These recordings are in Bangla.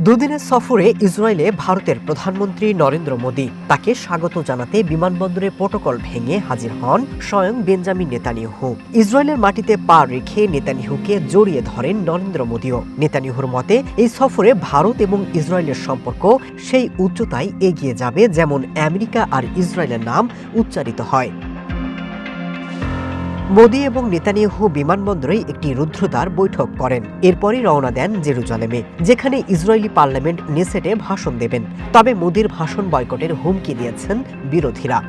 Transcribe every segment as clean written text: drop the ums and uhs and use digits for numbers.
দুদিনের সফরে ইসরায়েলে ভারতের প্রধানমন্ত্রী নরেন্দ্র মোদী তাকে স্বাগত জানাতে বিমানবন্দরে প্রটোকল ভেঙে হাজির হন স্বয়ং বেঞ্জামিন নেতানিয়াহু। ইসরায়েলের মাটিতে পা রেখে নেতানিয়াহুকে জড়িয়ে ধরেন নরেন্দ্র মোদীও। নেতানিয়াহুর মতে এই সফরে ভারত এবং ইসরায়েলের সম্পর্ক সেই উচ্চতায় এগিয়ে যাবে যেমন আমেরিকা আর ইসরায়েলের নাম উচ্চারিত হয়। মোদী এবং নেতানিয়াহু বিমানবন্দরে একটি রুদ্ধদ্বার বৈঠক করেন। এরপরই রওনা দেন জেরুজালেমে, যেখানে ইসরায়েলি পার্লামেন্ট নেসেটে ভাষণ দেবেন। তবে মোদীর ভাষণ বয়কটের হুমকি দিয়েছেন বিরোধীরা।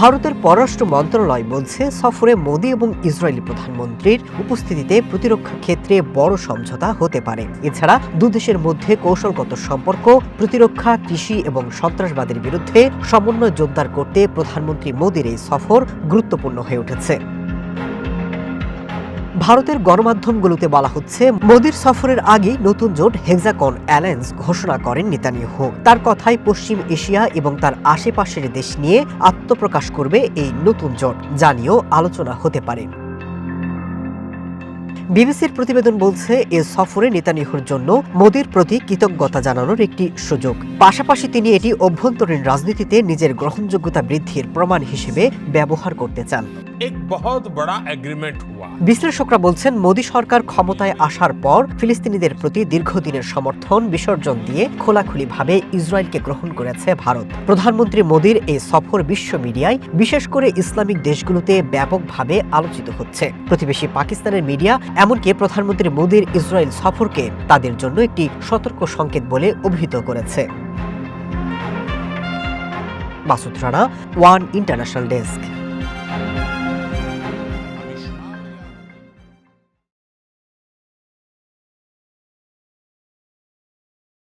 ভারতের পররাষ্ট্র মন্ত্রণালয় বলছে, সফরে মোদী এবং ইসরায়েলি প্রধানমন্ত্রীর উপস্থিতিতে প্রতিরক্ষা ক্ষেত্রে বড় সমঝোতা হতে পারে। এছাড়া দুদেশের মধ্যে কৌশলগত সম্পর্ক, প্রতিরক্ষা, কৃষি এবং সন্ত্রাসবাদের বিরুদ্ধে সমন্বয় জোরদার করতে প্রধানমন্ত্রী মোদীর এই সফর গুরুত্বপূর্ণ হয়ে উঠেছে। ভারতের গণমাধ্যমগুলোতে বলা হচ্ছে, মোদীর সফরের আগেই নতুন জোট হেক্সাগন অ্যালায়েন্স ঘোষণা করেন নেতানিয়াহু। তার কথায় পশ্চিম এশিয়া এবং তার আশেপাশের দেশ নিয়ে আত্মপ্রকাশ করবে এই নতুন জোট, যা নিয়েও আলোচনা হতে পারে। বিবিসির প্রতিবেদন বলছে, এ সফরে নেতানিয়াহুর জন্য মোদীর প্রতি কৃতজ্ঞতা জানানোর একটি সুযোগ। পাশাপাশি তিনি এটি অভ্যন্তরীণ রাজনীতিতে নিজের গ্রহণযোগ্যতা বৃদ্ধির প্রমাণ হিসেবে ব্যবহার করতে চান। বিশ্লেষকরা বলছেন, মোদী সরকার ক্ষমতায় আসার পর ফিলিস্তিনিদের প্রতি দীর্ঘদিনের সমর্থন বিসর্জন দিয়ে খোলাখুলিভাবে ইসরায়েলকে গ্রহণ করেছে ভারত। প্রধানমন্ত্রী মোদীর এই সফর বিশ্ব মিডিয়ায়, বিশেষ করে ইসলামিক দেশগুলোতে ব্যাপকভাবে আলোচিত হচ্ছে। প্রতিবেশী পাকিস্তানের মিডিয়া এমনকি প্রধানমন্ত্রী মোদীর ইসরায়েল সফরকে তাদের জন্য একটি সতর্ক সংকেত বলে অভিহিত করেছে। Masud Rana, one international desk.